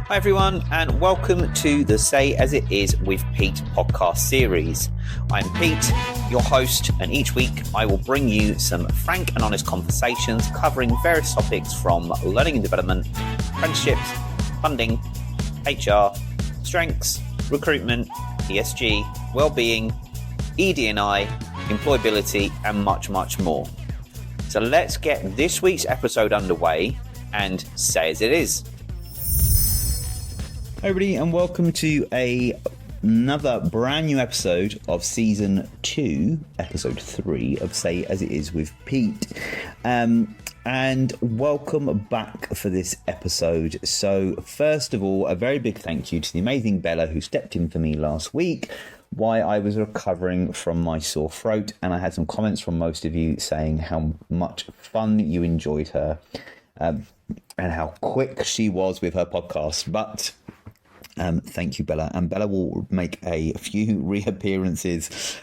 Hi everyone, and welcome to the Say As It Is with Pete podcast series. I'm Pete, your host, and each week I will bring you some frank and honest conversations covering various topics from learning and development, apprenticeships, funding, HR, strengths, recruitment, ESG, well-being, ED&I, employability, and much, much more. So let's get this week's episode underway and say as it is. Hi everybody, and welcome to another brand new episode of season 2, episode 3 of Say As It Is with Pete. And welcome back for this episode. So first of all, a very big thank you to the amazing Bella who stepped in for me last week while I was recovering from my sore throat, and I had some comments from most of you saying how much fun you enjoyed her and how quick she was with her podcast. But thank you, Bella. And Bella will make a few reappearances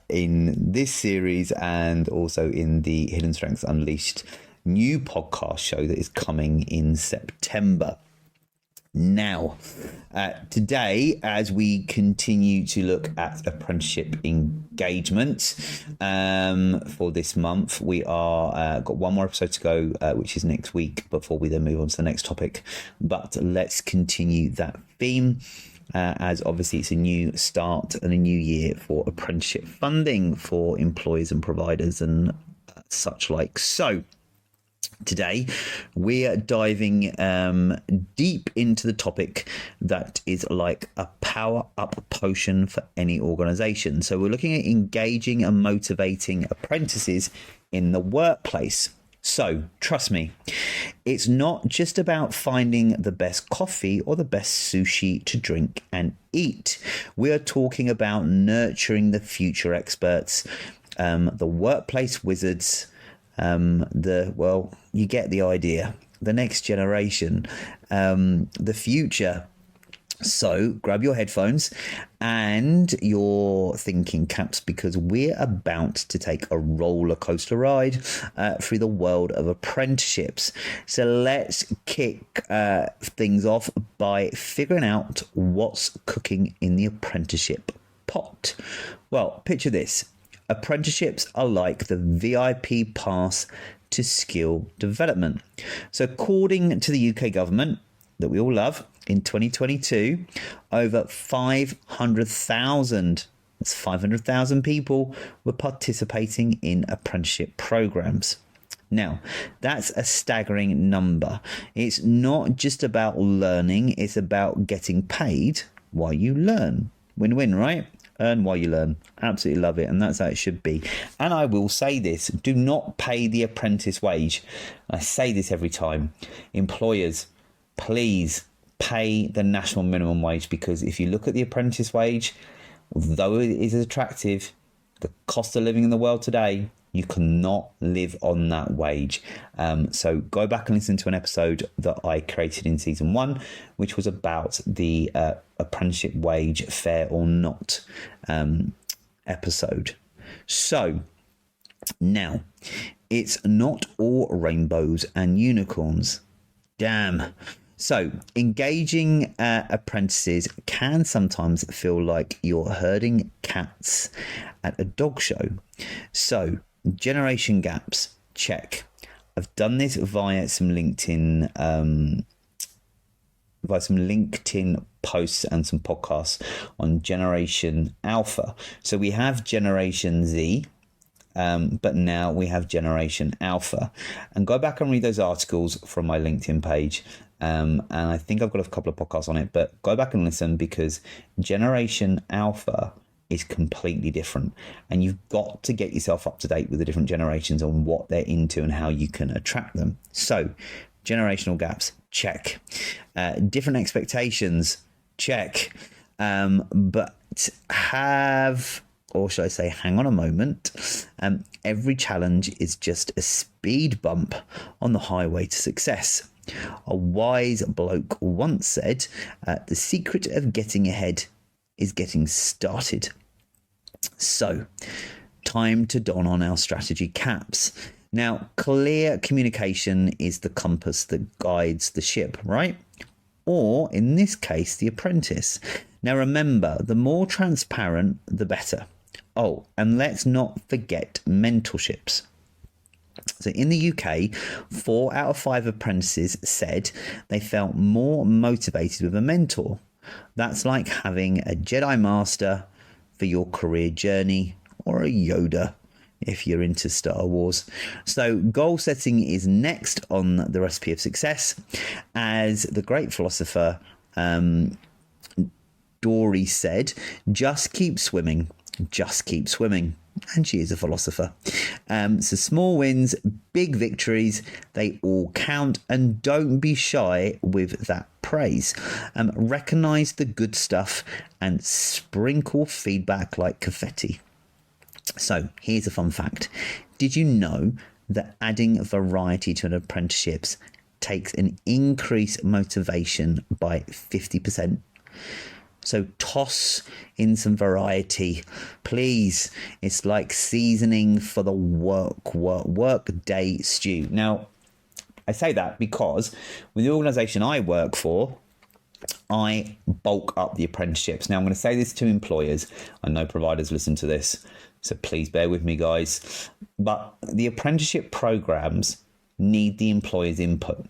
in this series and also in the Hidden Strengths Unleashed new podcast show that is coming in September. Now, today, as we continue to look at apprenticeship engagement for this month, we are got one more episode to go, which is next week, before we then move on to the next topic. But let's continue that theme, as obviously it's a new start and a new year for apprenticeship funding for employers and providers and such like. So today, we're diving deep into the topic that is like a power-up potion for any organisation. So we're looking at engaging and motivating apprentices in the workplace. So, trust me, it's not just about finding the best coffee or the best sushi to drink and eat. We are talking about nurturing the future experts, the workplace wizards, you get the idea, the next generation, the future. So grab your headphones and your thinking caps, because we're about to take a roller coaster ride through the world of apprenticeships. So let's kick things off by figuring out what's cooking in the apprenticeship pot. Well, picture this. Apprenticeships are like the VIP pass to skill development. So according to the UK government, that we all love, in 2022, over 500,000, that's 500,000 people were participating in apprenticeship programs. Now, that's a staggering number. It's not just about learning, it's about getting paid while you learn. Win-win, right? Earn while you learn. Absolutely love it, and that's how it should be. And I will say this, do not pay the apprentice wage. I say this every time. Employers, please pay the national minimum wage, because if you look at the apprentice wage, although it is attractive, the cost of living in the world today, you cannot live on that wage. So go back and listen to an episode that I created in season 1, which was about the apprenticeship wage, fair or not episode. So now, it's not all rainbows and unicorns. Damn. So engaging apprentices can sometimes feel like you're herding cats at a dog show. So generation gaps, check. I've done this via some LinkedIn posts and some podcasts on Generation Alpha. So we have Generation Z, but now we have Generation Alpha. And go back and read those articles from my LinkedIn page. And I think I've got a couple of podcasts on it, but go back and listen, because Generation Alpha is completely different, and you've got to get yourself up to date with the different generations on what they're into and how you can attract them. So generational gaps, check. Different expectations, check. But have, or should I say, hang on a moment. Every challenge is just a speed bump on the highway to success. A wise bloke once said, the secret of getting ahead is getting started. So, time to don on our strategy caps. Now, clear communication is the compass that guides the ship, right? or in this case, the apprentice. Now remember, the more transparent, the better. Oh, and let's not forget mentorships. So in the UK, 4 out of 5 apprentices said they felt more motivated with a mentor. That's like having a Jedi Master for your career journey, or a Yoda if you're into Star Wars. So goal setting is next on the recipe of success. As the great philosopher Dory said, just keep swimming, just keep swimming. And she is a philosopher. So small wins, big victories, they all count, and don't be shy with that praise. Recognize the good stuff and sprinkle feedback like confetti. So here's a fun fact. Did you know that adding variety to an apprenticeship takes an increased motivation by 50%? So toss in some variety, please. It's like seasoning for the work day stew. Now, I say that because with the organisation I work for, I bulk up the apprenticeships. Now, I'm going to say this to employers. I know providers listen to this, so please bear with me, guys. But the apprenticeship programs need the employer's input.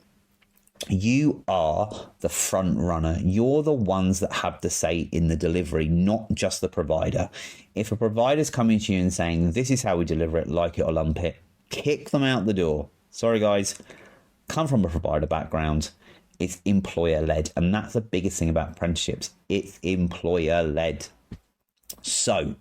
You are the front runner. You're the ones that have the say in the delivery, not just the provider. If a provider's coming to you and saying, this is how we deliver it, like it or lump it, kick them out the door. Sorry, guys. Come from a provider background. It's employer-led. And that's the biggest thing about apprenticeships. It's employer-led. So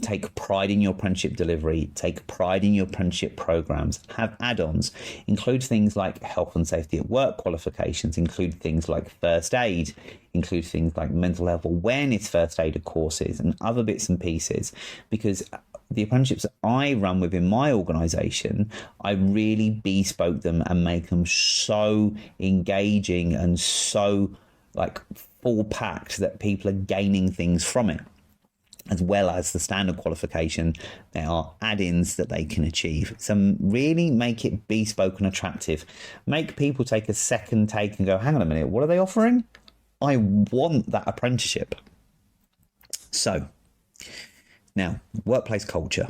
take pride in your apprenticeship delivery, take pride in your apprenticeship programs, have add-ons, include things like health and safety at work qualifications, include things like first aid, include things like mental health awareness first aider courses and other bits and pieces, because the apprenticeships that I run within my organisation, I really bespoke them and make them so engaging and so like full packed that people are gaining things from it. As well as the standard qualification, there are add-ins that they can achieve. So really make it bespoke and attractive. Make people take a second take and go, hang on a minute, what are they offering? I want that apprenticeship. So now, workplace culture,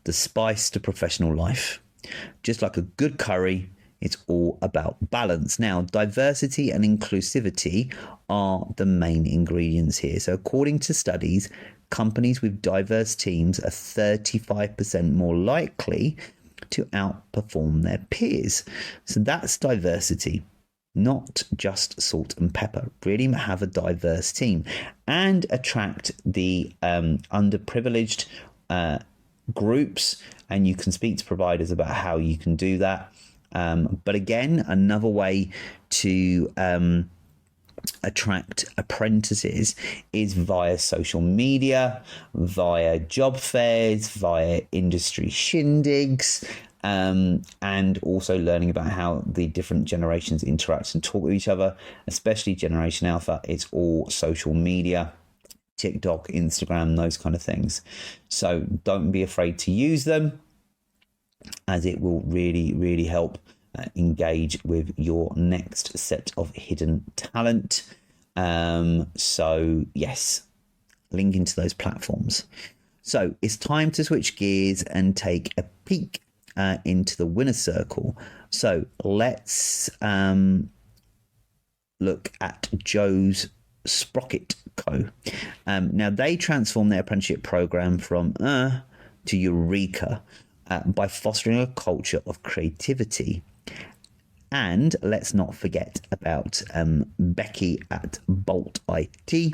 the spice to professional life. Just like a good curry, it's all about balance. Now, diversity and inclusivity are the main ingredients here. So according to studies, companies with diverse teams are 35% more likely to outperform their peers. So that's diversity, not just salt and pepper. Really have a diverse team and attract the underprivileged groups. And you can speak to providers about how you can do that. But again, another way to attract apprentices is via social media, via job fairs, via industry shindigs, and also learning about how the different generations interact and talk with each other, especially Generation Alpha. It's all social media, TikTok, Instagram, those kind of things. So don't be afraid to use them, as it will really, really help engage with your next set of hidden talent. So yes, link into those platforms. So it's time to switch gears and take a peek into the winner circle. So let's look at Joe's Sprocket Co. Now they transformed their apprenticeship program from to Eureka by fostering a culture of creativity. And let's not forget about Becky at Bolt IT.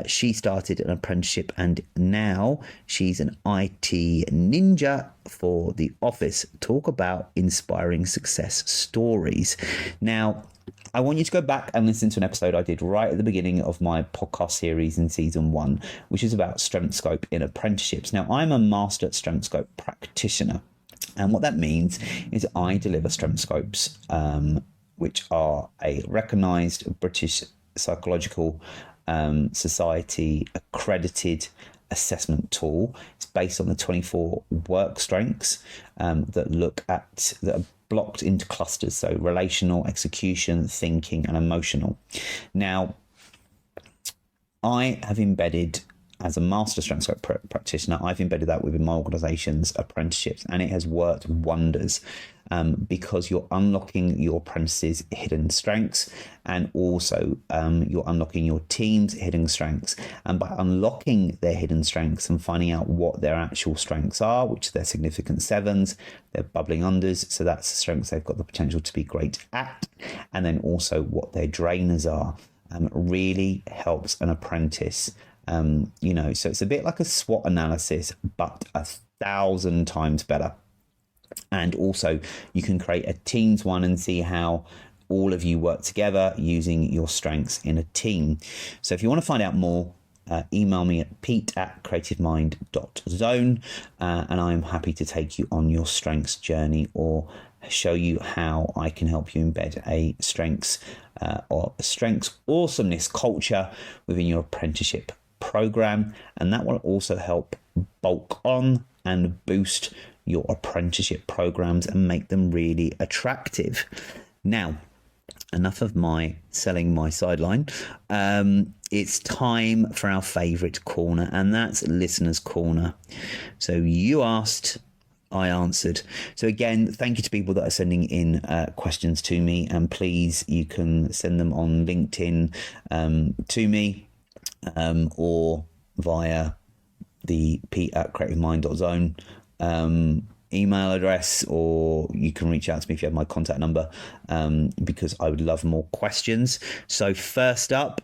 She started an apprenticeship and now she's an IT ninja for the office. Talk about inspiring success stories. Now, I want you to go back and listen to an episode I did right at the beginning of my podcast series in season 1, which is about Strength Scope in apprenticeships. Now, I'm a master Strength Scope practitioner. And what that means is I deliver Strength Scopes, which are a recognised British Psychological Society accredited assessment tool. It's based on the 24 work strengths that are blocked into clusters. So relational, execution, thinking, and emotional. Now, I have embedded, as a master strength scope practitioner, I've embedded that within my organization's apprenticeships, and it has worked wonders, because you're unlocking your apprentices' hidden strengths, and also you're unlocking your team's hidden strengths. And by unlocking their hidden strengths and finding out what their actual strengths are, which are their significant sevens, their bubbling unders, so that's the strengths they've got the potential to be great at, and then also what their drainers are, really helps an apprentice. So it's a bit like a SWOT analysis, but 1,000 times better. And also you can create a teams one and see how all of you work together using your strengths in a team. So if you want to find out more, email me at pete@creativemind.zone, and I'm happy to take you on your strengths journey, or show you how I can help you embed a strengths awesomeness culture within your apprenticeship program. And that will also help bulk on and boost your apprenticeship programs and make them really attractive. Now, enough of my selling my sideline. It's time for our favorite corner, and that's listeners' corner. So you asked, I answered. So again, thank you to people that are sending in questions to me, and please, you can send them on LinkedIn to me, or via the pete@creativemind.zone email address, or you can reach out to me if you have my contact number, because I would love more questions. So first up,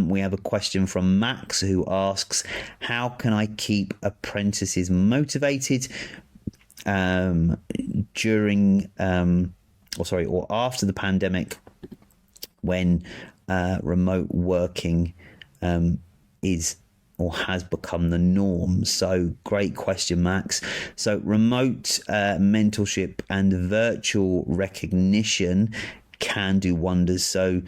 we have a question from Max, who asks, how can I keep apprentices motivated during or after the pandemic, when remote working is or has become the norm? So great question, Max. So remote mentorship and virtual recognition can do wonders. So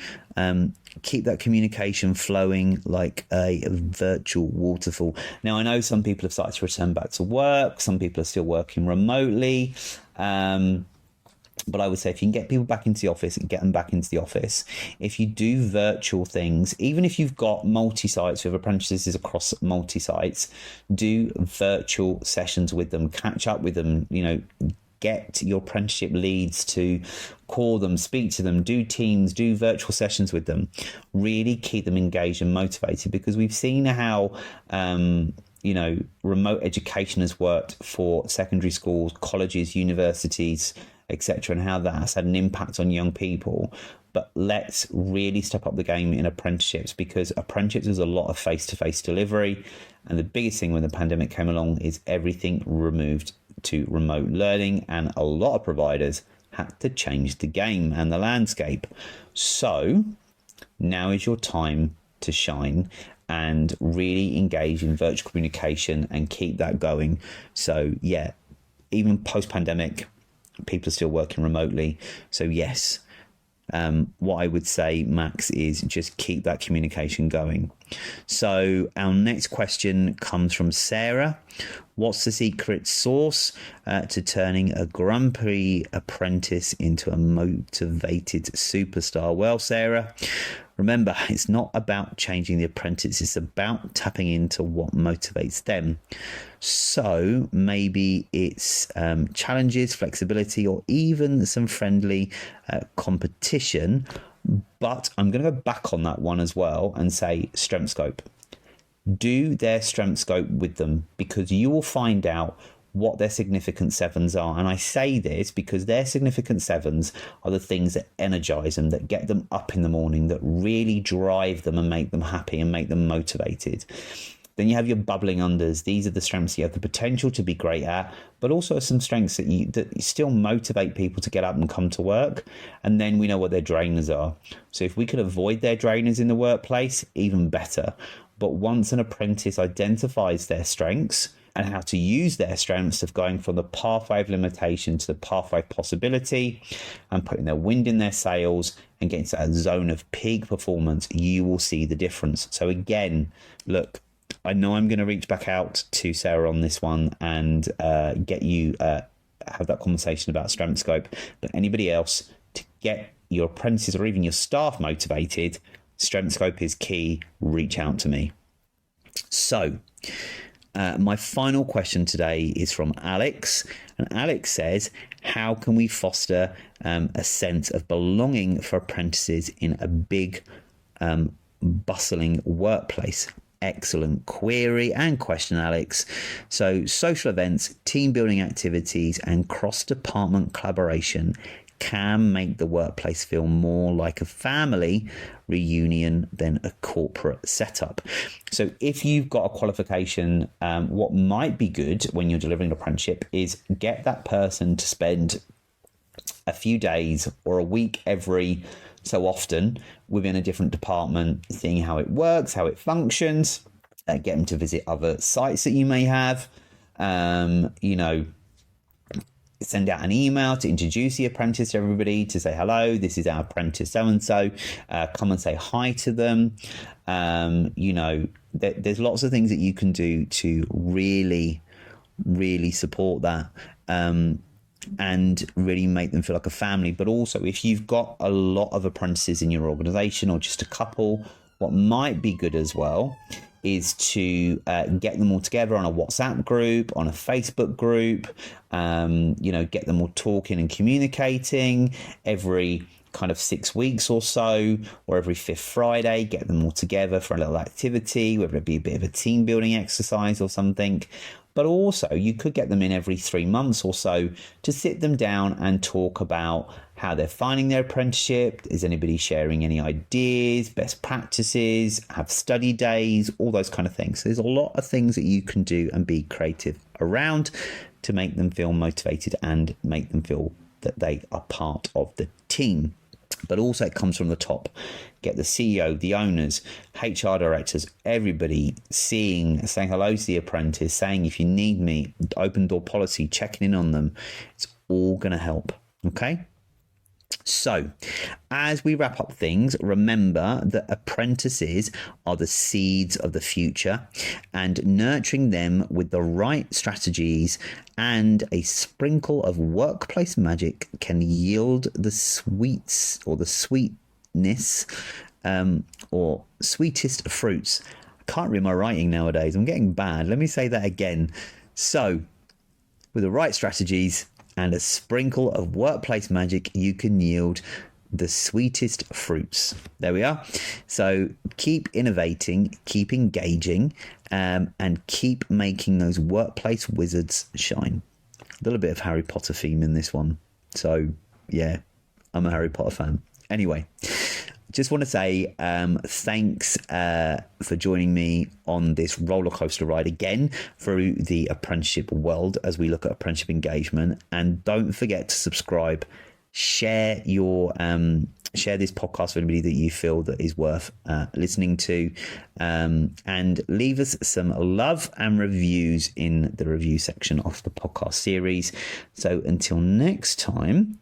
keep that communication flowing like a virtual waterfall. Now, I know some people have started to return back to work. Some people are still working remotely. But I would say if you can get people back into the office, get them back into the office. If you do virtual things, even if you've got multi-sites with apprentices across multi-sites, do virtual sessions with them, catch up with them, get your apprenticeship leads to call them, speak to them, do teams, do virtual sessions with them. Really keep them engaged and motivated, because we've seen how remote education has worked for secondary schools, colleges, universities, etc., and how that has had an impact on young people. But let's really step up the game in apprenticeships, because apprenticeships is a lot of face-to-face delivery, and the biggest thing when the pandemic came along is everything removed to remote learning, and a lot of providers had to change the game and the landscape. So now is your time to shine and really engage in virtual communication and keep that going. So yeah, even post-pandemic, people are still working remotely. So yes, what I would say, Max, is just keep that communication going. So our next question comes from Sarah. What's the secret sauce to turning a grumpy apprentice into a motivated superstar? Well, Sarah, remember, it's not about changing the apprentice. It's about tapping into what motivates them. So maybe it's challenges, flexibility, or even some friendly competition. But I'm going to go back on that one as well and say strength scope. Do their strength scope with them, because you will find out what their significant sevens are. And I say this because their significant sevens are the things that energize them, that get them up in the morning, that really drive them and make them happy and make them motivated. Then you have your bubbling unders. These are the strengths you have the potential to be great at, but also some strengths that you still motivate people to get up and come to work. And then we know what their drainers are. So if we could avoid their drainers in the workplace, even better. But once an apprentice identifies their strengths and how to use their strengths of going from the pathway of limitation to the pathway of possibility, and putting their wind in their sails and getting to that zone of peak performance, you will see the difference. So again, look, I know I'm going to reach back out to Sarah on this one and get you have that conversation about Strength Scope. But anybody else, to get your apprentices or even your staff motivated, Strength Scope is key. Reach out to me. So my final question today is from Alex, and Alex says, how can we foster a sense of belonging for apprentices in a big bustling workplace? Excellent query and question, Alex. So social events, team building activities and cross-department collaboration can make the workplace feel more like a family reunion than a corporate setup. So if you've got a qualification, what might be good when you're delivering an apprenticeship is get that person to spend a few days or a week every so often within a different department, seeing how it works, how it functions, get them to visit other sites that you may have, send out an email to introduce the apprentice to everybody, to say, hello, this is our apprentice so-and-so, come and say hi to them. There's lots of things that you can do to really, really support that and really make them feel like a family. But also, if you've got a lot of apprentices in your organisation or just a couple, what might be good as well is to get them all together on a WhatsApp group, on a Facebook group, get them all talking and communicating every kind of 6 weeks or so, or every 5th Friday, get them all together for a little activity, whether it be a bit of a team building exercise or something. But also you could get them in every 3 months or so to sit them down and talk about how they're finding their apprenticeship. Is anybody sharing any ideas, best practices, have study days, all those kind of things. So there's a lot of things that you can do and be creative around to make them feel motivated and make them feel that they are part of the team. But also it comes from the top. Get the CEO, the owners, HR directors, everybody saying hello to the apprentice, saying if you need me, open door policy, checking in on them. It's all going to help. Okay. So as we wrap up things, remember that apprentices are the seeds of the future, and nurturing them with the right strategies and a sprinkle of workplace magic can yield the sweets or the sweetness or sweetest fruits. I can't read my writing nowadays. I'm getting bad. Let me say that again. So with the right strategies and a sprinkle of workplace magic, you can yield the sweetest fruits. There we are. So keep innovating, keep engaging, and keep making those workplace wizards shine. A little bit of Harry Potter theme in this one. So yeah, I'm a Harry Potter fan. Anyway, just want to say thanks for joining me on this roller coaster ride again through the apprenticeship world as we look at apprenticeship engagement. And don't forget to subscribe, share this podcast with anybody that you feel that is worth listening to, and leave us some love and reviews in the review section of the podcast series. So until next time,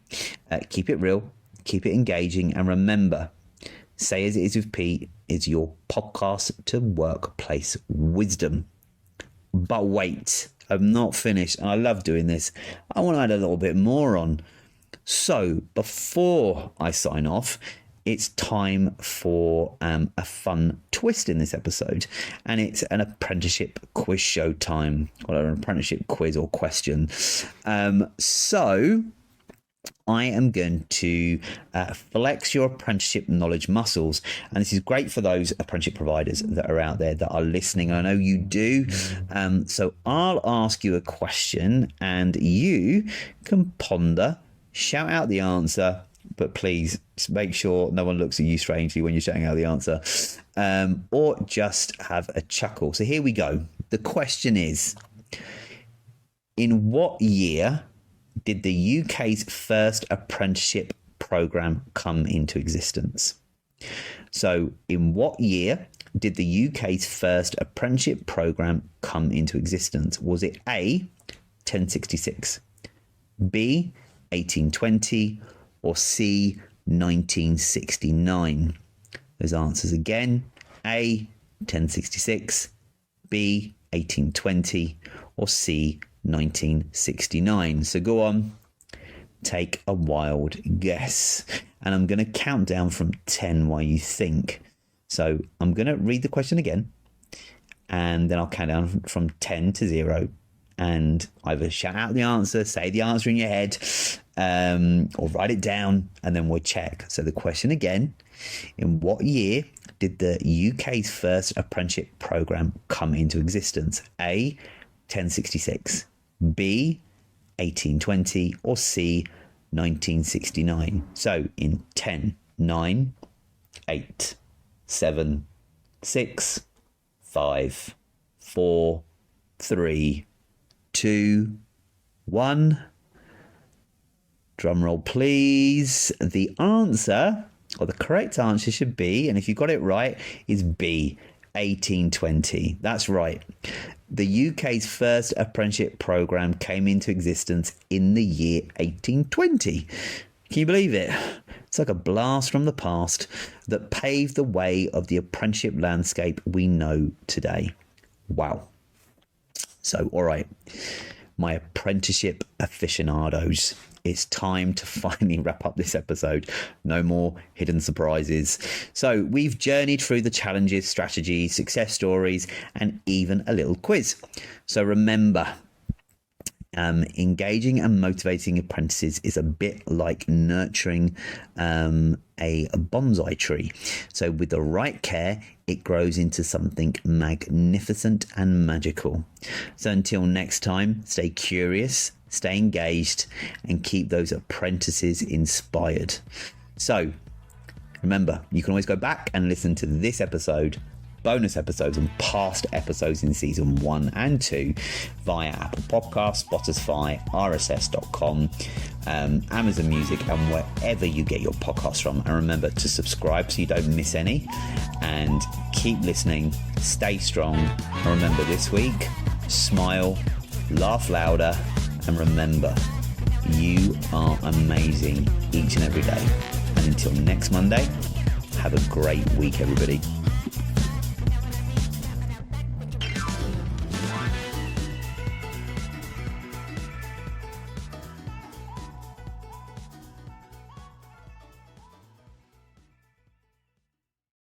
keep it real, keep it engaging, and remember, Say As It Is with Pete is your podcast to workplace wisdom. But wait, I'm not finished. And I love doing this. I want to add a little bit more on. So before I sign off, it's time for a fun twist in this episode. And it's an apprenticeship quiz show time, or an apprenticeship quiz or question. So I am going to flex your apprenticeship knowledge muscles. And this is great for those apprenticeship providers that are out there that are listening. I know you do. So I'll ask you a question and you can ponder, shout out the answer, but please make sure no one looks at you strangely when you're shouting out the answer, or just have a chuckle. So here we go. The question is, in what year did the UK's first apprenticeship programme come into existence? So in what year did the UK's first apprenticeship programme come into existence? Was it A, 1066, B, 1820, or C, 1969? Those answers again: A, 1066, B, 1820, or C, 1969. So go on, take a wild guess. And I'm going to count down from 10 while you think. So I'm going to read the question again, and then I'll count down from 10 to 0. And either shout out the answer, say the answer in your head, or write it down, and then we'll check. So the question again: in what year did the UK's first apprenticeship programme come into existence? A, 1066, B, 1820, or C, 1969. So in 10, 9, 8, 7, 6, 5, 4, 3, 2, 1. Drum roll, please. The answer, or the correct answer, should be, and if you got it right, is B, 1820. That's right. The UK's first apprenticeship programme came into existence in the year 1820. Can you believe it? It's like a blast from the past that paved the way of the apprenticeship landscape we know today. Wow. So, all right, my apprenticeship aficionados, it's time to finally wrap up this episode. No more hidden surprises. So we've journeyed through the challenges, strategies, success stories, and even a little quiz. So remember, engaging and motivating apprentices is a bit like nurturing a bonsai tree. So with the right care, it grows into something magnificent and magical. So until next time, stay curious, stay engaged, and keep those apprentices inspired. So remember, you can always go back and listen to this episode, bonus episodes, and past episodes in season 1 and 2 via Apple Podcasts, Spotify, RSS.com, Amazon Music, and wherever you get your podcasts from. And remember to subscribe so you don't miss any, and keep listening, stay strong, and remember this week, smile, laugh louder, and remember, you are amazing each and every day. And until next Monday, have a great week, everybody.